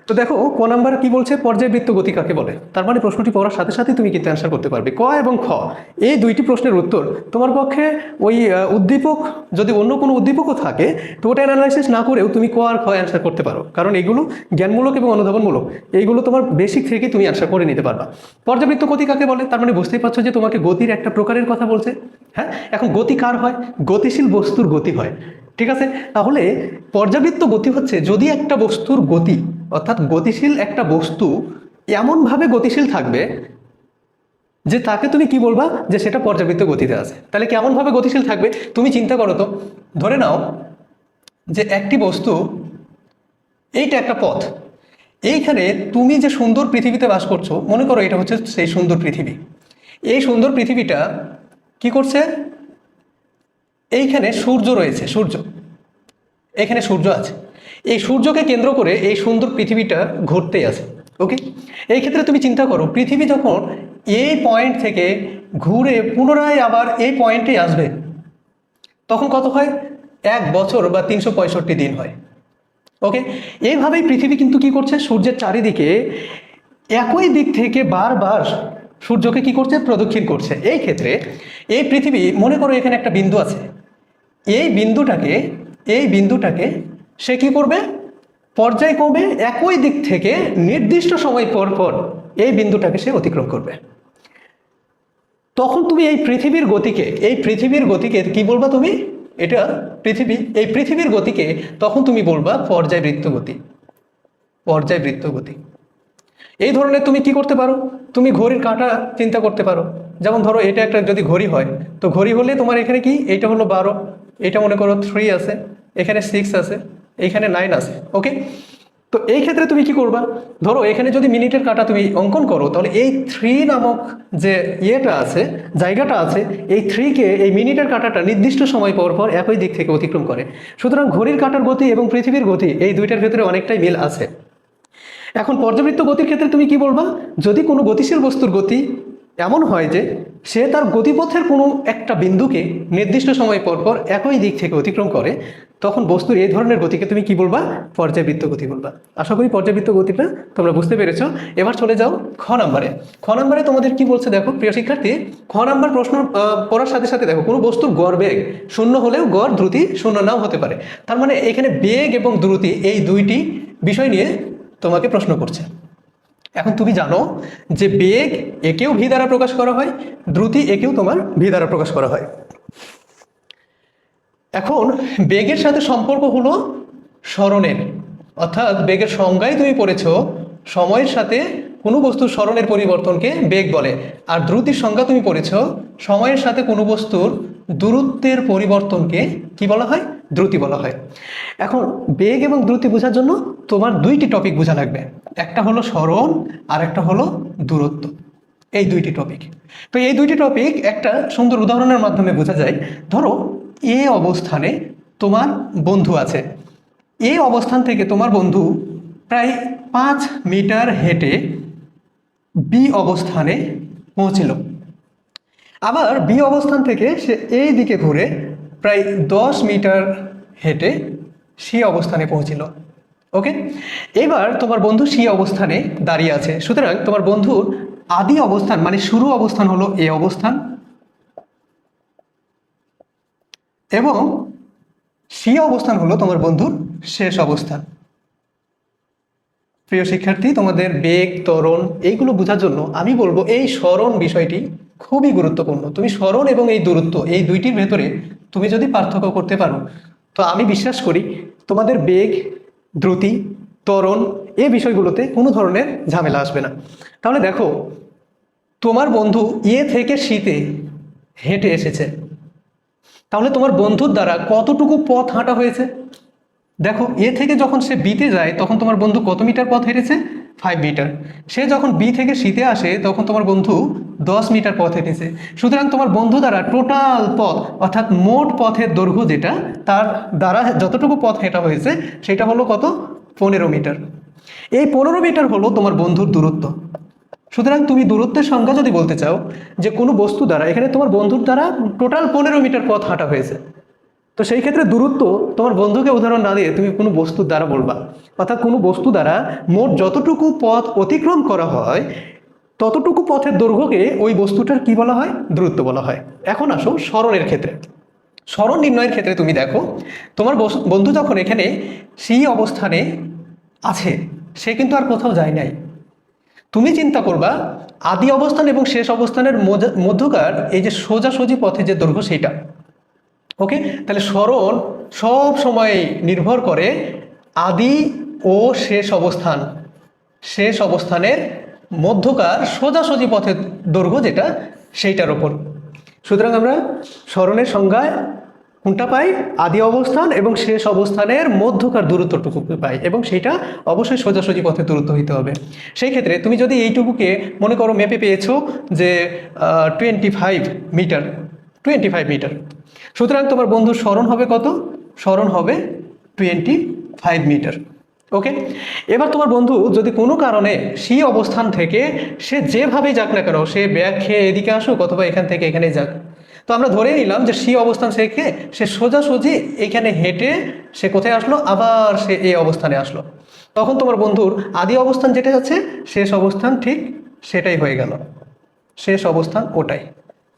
তো দেখো ক নাম্বার কি বলছে, পর্যায়বৃত্ত গতি কাকে বলে। তার মানে প্রশ্নটি পড়ার সাথে সাথে তুমি কিন্তু অ্যান্সার করতে পারবে। ক এবং খ এই দুইটি প্রশ্নের উত্তর তোমার পক্ষে ওই উদ্দীপক যদি অন্য কোনো উদ্দীপকও থাকে তো ওটা অ্যানালাইসিস না করেও তুমি ক আর খ অ্যান্সার করতে পারো, কারণ এগুলো জ্ঞানমূলক এবং অনুধাবনমূলক, এইগুলো তোমার বেসিক থেকে তুমি অ্যান্সার করে নিতে পারবা। পর্যাবৃত্ত গতি কাকে বলে, তার মানে বুঝতেই পারছো যে তোমাকে গতির একটা প্রকারের কথা বলছে। হ্যাঁ, এখন গতি কার হয়, গতিশীল বস্তুর গতি হয়। ঠিক আছে, তাহলে পর্যাবৃত্ত গতি হচ্ছে যদি একটা বস্তুর গতি, অর্থাৎ গতিশীল একটা বস্তু এমনভাবে গতিশীল থাকবে যে তাকে তুমি কি বলবা যে সেটা পর্যাবৃত্ত গতিতে আছে। তাহলে কেমনভাবে গতিশীল থাকবে তুমি চিন্তা করো তো। ধরে নাও যে একটি বস্তু, এইটা একটা পথ, এইখানে তুমি যে সুন্দর পৃথিবীতে বাস করছো, মনে করো এটা হচ্ছে সেই সুন্দর পৃথিবী। এই সুন্দর পৃথিবীটা কি করছে, এইখানে সূর্য রয়েছে, সূর্য, এখানে সূর্য আছে, এই সূর্যকে কেন্দ্র করে এই সুন্দর পৃথিবীটা ঘুরতেই আছে। ওকে, এই ক্ষেত্রে তুমি চিন্তা করো পৃথিবী যখন এই পয়েন্ট থেকে ঘুরে পুনরায় আবার এই পয়েন্টে আসবে তখন কত হয়, 1 বছর বা 365 দিন হয়। ওকে, এইভাবেই পৃথিবী কিন্তু কি করছে, সূর্যের চারিদিকে একই দিক থেকে বারবার সূর্যকে কি করছে, প্রদক্ষিণ করছে। এই ক্ষেত্রে এই পৃথিবী, মনে করো এখানে একটা বিন্দু আছে, এই বিন্দুটাকে সে কি করবে, পর্যায়ক্রমে একই দিক থেকে নির্দিষ্ট সময় পর পর এই বিন্দুটাকে সে অতিক্রম করবে। তখন তুমি এই পৃথিবীর গতিকে কি বলবা তুমি, এটা পৃথিবী, এই পৃথিবীর গতিকে তখন তুমি বলবা পর্যায়বৃত্ত গতি। এই ধরনের তুমি কি করতে পারো, তুমি ঘড়ির কাঁটা চিন্তা করতে পারো। যেমন ধরো এটা একটা যদি ঘড়ি হয়, তো ঘড়ি হলে তোমার এখানে কি, এইটা হলো 12, এটা মনে করো 3 আছে, এখানে 6 আছে, এখানে 9 আছে। ওকে, তো এই ক্ষেত্রে তুমি কি করবা, ধরো এখানে যদি মিনিটের কাঁটা তুমি অঙ্কন করো, তাহলে এই 3 নামক যে ইয়েটা আছে, জায়গাটা আছে, এই 3কে এই মিনিটের কাঁটাটা নির্দিষ্ট সময় পর পর একই দিক থেকে অতিক্রম করে। সুতরাং ঘড়ির কাঁটার গতি এবং পৃথিবীর গতি এই দুইটার ভেতরে অনেকটাই মিল আছে। এখন পর্যাবৃত্ত গতির ক্ষেত্রে তুমি কি বলবা, যদি কোনো গতিশীল বস্তুর গতি এমন হয় যে সে তার গতিপথের কোনো একটা বিন্দুকে নির্দিষ্ট সময় পর পর একই দিক থেকে অতিক্রম করে, তখন বস্তুর এই ধরনের গতিকে তুমি কি বলবা, পর্যাবৃত্ত গতি বলবা। আশা করি পর্যাবৃত্ত গতিটা তোমরা বুঝতে পেরেছো। এবার চলে যাও খ নাম্বারে তোমাদের কি বলছে দেখো প্রিয় শিক্ষার্থী। খ নাম্বার প্রশ্ন পড়ার সাথে সাথে দেখো, কোনো বস্তুর গড় বেগ 0 হলেও গড় দ্রুতি 0 নাও হতে পারে। তার মানে এখানে বেগ এবং দ্রুতি এই দুইটি বিষয় নিয়ে তোমাকে প্রশ্ন করছে। এখন তুমি জানো যে বেগ একেও ভি দ্বারা প্রকাশ করা হয়, দ্রুতি একেও তোমার ভি দ্বারা প্রকাশ করা হয়। এখন বেগের সাথে সম্পর্ক হলো সরণের, অর্থাৎ বেগের সংজ্ঞায় তুমি পড়েছো সময়ের সাথে কোনো বস্তুর সরণের পরিবর্তনকে বেগ বলে, আর দ্রুতির সংজ্ঞা তুমি পড়েছো সময়ের সাথে কোনো বস্তুর দূরত্বের পরিবর্তনকে কি বলা হয়, দ্রুতি বলা হয়। এখন বেগ এবং দ্রুতি বোঝার জন্য তোমার দুইটি টপিক বোঝা লাগবে, একটা হলো সরণ আর একটা হলো দূরত্ব, এই দুইটি টপিক। তো এই দুইটি টপিক একটা সুন্দর উদাহরণের মাধ্যমে বোঝা যায়। ধরো এ অবস্থানে তোমার বন্ধু আছে, এই অবস্থান থেকে তোমার বন্ধু প্রায় 5 মিটার হেঁটে বি অবস্থানে পৌঁছিল, আবার বি অবস্থান থেকে সে এই দিকে ঘুরে প্রায় 10 মিটার হেঁটে সি অবস্থানে পৌঁছিল। ওকে, এবার তোমার বন্ধু সি অবস্থানে দাঁড়িয়ে আছে। সুতরাং তোমার বন্ধুর আদি অবস্থান মানে শুরু অবস্থান হলো এ অবস্থান, এবং সি অবস্থান হলো তোমার বন্ধুর শেষ অবস্থান। প্রিয় শিক্ষার্থী, তোমাদের বেগ, ত্বরণ এইগুলো বোঝার জন্য আমি বলবো এই সরণ বিষয়টি খুবই গুরুত্বপূর্ণ। তুমি সরণ এবং এই দূরত্ব এই দুইটির ভেতরে তুমি যদি পার্থক্য করতে পারো, তো আমি বিশ্বাস করি তোমাদের বেগ, দ্রুতি, ত্বরণ এই বিষয়গুলোতে কোনো ধরনের ঝামেলা আসবে না। তাহলে দেখো তোমার বন্ধু এ থেকে সিতে হেঁটে এসেছে, তাহলে তোমার বন্ধুর দ্বারা কতটুকু পথ হাঁটা হয়েছে। দেখো এ থেকে যখন সে বিতে যায় তখন তোমার বন্ধু কত মিটার পথ হেঁটেছে, 5 মিটার। সে যখন বি থেকে সিতে আসে তখন তোমার বন্ধু 10 মিটার পথ হেঁটেছে। সুতরাং তোমার বন্ধু দ্বারা টোটাল পথ অর্থাৎ মোট পথের দৈর্ঘ্য যেটা, তার দ্বারা যতটুকু পথ হেঁটা হয়েছে সেটা হলো কত, 15 মিটার। এই 15 মিটার হলো তোমার বন্ধুর দূরত্ব। সুতরাং তুমি দূরত্বের সংখ্যা যদি বলতে চাও যে কোনো বস্তু দ্বারা, এখানে তোমার বন্ধুর দ্বারা টোটাল 15 মিটার পথ হাঁটা হয়েছে। তো সেই ক্ষেত্রে দূরত্ব তোমার বন্ধুকে উদাহরণ না দিয়ে তুমি কোনো বস্তুর দ্বারা বলবা, অর্থাৎ কোনো বস্তু দ্বারা মোট যতটুকু পথ অতিক্রম করা হয় ততটুকু পথের দৈর্ঘ্যকে ওই বস্তুটার কি বলা হয়? দূরত্ব বলা হয়। এখন আসো সরণের ক্ষেত্রে। সরণ নির্ণয়ের ক্ষেত্রে তুমি দেখো, তোমার বন্ধু যখন এখানে সেই অবস্থানে আছে, সে কিন্তু আর কোথাও যায় নাই। তুমি চিন্তা করবা আদি অবস্থান এবং শেষ অবস্থানের মধ্যকার এই যে সোজাসুজি পথে যে দৈর্ঘ্য সেইটা। ওকে, তাহলে সরণ সব সময় নির্ভর করে আদি ও শেষ অবস্থানের মধ্যকার সোজাসুজি পথের দৈর্ঘ্য যেটা, সেইটার ওপর। সুতরাং আমরা সরণের সংজ্ঞায় কোনটা পাই? আদি অবস্থান এবং শেষ অবস্থানের মধ্যকার দূরত্বটুকু পাই, এবং সেটা অবশ্যই সোজাসুজি পথের দূরত্ব হইতে হবে। সেই ক্ষেত্রে তুমি যদি এইটুকুকে মনে করো মেপে পেয়েছো যে 25 মিটার, 25 মিটার, সুতরাং তোমার বন্ধুর সরণ হবে কত? সরণ হবে 25 মিটার। ওকে, এবার তোমার বন্ধু যদি কোনো কারণে সেই অবস্থান থেকে সে যেভাবেই যাক না কেন, সে ব্যাগ খেয়ে এদিকে আসুক অথবা এখান থেকে এখানে যাক, তো আমরা ধরে নিলাম যে সেই অবস্থান থেকে সে সোজাসুজি এখানে হেঁটে সে কোথায় আসলো? আবার সে এই অবস্থানে আসলো। তখন তোমার বন্ধুর আদি অবস্থান যেটা আছে, শেষ অবস্থান ঠিক সেটাই হয়ে গেল। শেষ অবস্থান ওটাই,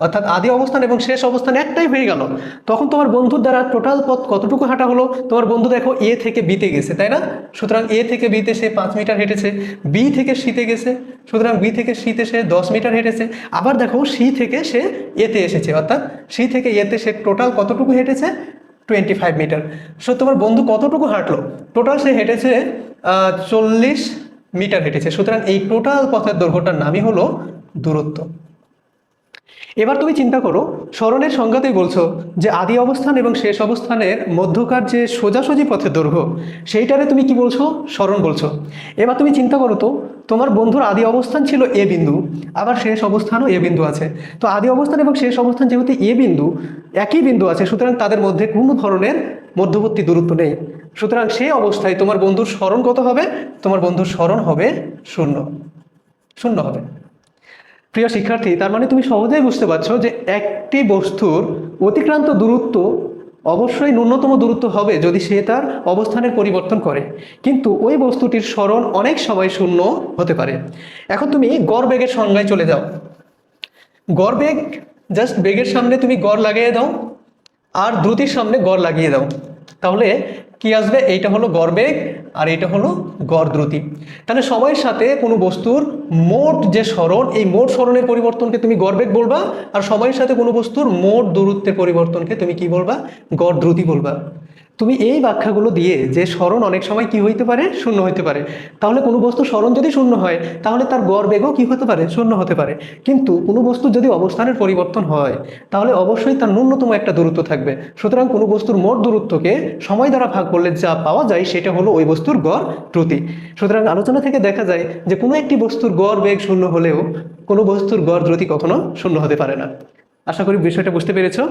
অর্থাৎ আদি অবস্থান এবং শেষ অবস্থান একটাই হয়ে গেল। তখন তোমার বন্ধুর দ্বারা টোটাল পথ কতটুকু হাঁটা হলো? তোমার বন্ধু দেখো এ থেকে বিতে গেছে, তাই না? সুতরাং এ থেকে বিতে সে 5 মিটার হেঁটেছে। বি থেকে সিতে গেছে, সুতরাং বি থেকে সিতে সে 10 মিটার হেঁটেছে। আবার দেখো সি থেকে সে এতে এসেছে, অর্থাৎ সি থেকে এতে সে টোটাল কতটুকু হেঁটেছে? 25 মিটার। সো তোমার বন্ধু কতটুকু হাঁটলো? টোটাল সে হেঁটেছে 40 মিটার হেঁটেছে। সুতরাং এই টোটাল পথের দৈর্ঘ্যটার নামই হলো দূরত্ব। এবার তুমি চিন্তা করো, সরণের সংজ্ঞাতেই বলছো যে আদি অবস্থান এবং শেষ অবস্থানের মধ্যকার যে সোজাসুজি পথের দৈর্ঘ্য, সেইটারে তুমি কি বলছো? সরণ বলছো। এবার তুমি চিন্তা করো তো, তোমার বন্ধুর আদি অবস্থান ছিল এ বিন্দু, আবার শেষ অবস্থানও এ বিন্দু আছে। তো আদি অবস্থান এবং শেষ অবস্থান যেহেতু এ বিন্দু, একই বিন্দু আছে, সুতরাং তাদের মধ্যে কোনো ধরনের মধ্যবর্তী দূরত্ব নেই। সুতরাং সেই অবস্থায় তোমার বন্ধুর সরণ কত হবে? তোমার বন্ধুর সরণ হবে 0, 0 হবে। প্রিয় শিক্ষার্থী, তার মানে তুমি সহজেই বুঝতে পারছো যে একটি বস্তুর অতিক্রান্ত দূরত্ব অবশ্যই ন্যূনতম দূরত্ব হবে যদি সে তার অবস্থানের পরিবর্তন করে, কিন্তু ওই বস্তুটির সরণ অনেক সময় 0 হতে পারে। এখন তুমি গড় বেগের সংজ্ঞায় চলে যাও। গড় বেগ, জাস্ট বেগের সামনে তুমি গড় লাগিয়ে দাও আর দ্রুতির সামনে গড় লাগিয়ে দাও, তাহলে কি আসবে? এইটা হলো গড় বেগ আর এইটা হলো গড় দ্রুতি। তাহলে সময়ের সাথে কোনো বস্তুর মোট যে সরণ, এই মোট সরণের পরিবর্তনকে তুমি গড় বেগ বলবা, আর সময়ের সাথে কোনো বস্তুর মোট দূরত্বের পরিবর্তনকে তুমি কি বলবা? গড় দ্রুতি বলবা। তুমি এই ব্যাখ্যাগুলো দিয়ে যে সরণ অনেক সময় কি হইতে পারে? 0 হইতে পারে। তাহলে কোনো বস্তু সরণ যদি 0 হয়, তাহলে তার গড় বেগও কি হতে পারে? 0 হতে পারে। কিন্তু কোনো বস্তুর যদি অবস্থানের পরিবর্তন হয়, তাহলে অবশ্যই তার ন্যূনতম একটা দূরত্ব থাকবে। সুতরাং কোনো বস্তুর মোট দূরত্বকে সময় দ্বারা ভাগ করলে যা পাওয়া যায় সেটা হলো ওই বস্তুর গড় দ্রুতি। সুতরাং আলোচনা থেকে দেখা যায় যে কোনো একটি বস্তুর গড় বেগ 0 হলেও কোনো বস্তুর গড় দ্রুতি কখনো 0 হতে পারে না। আশা করি বিষয়টা বুঝতে পেরেছো।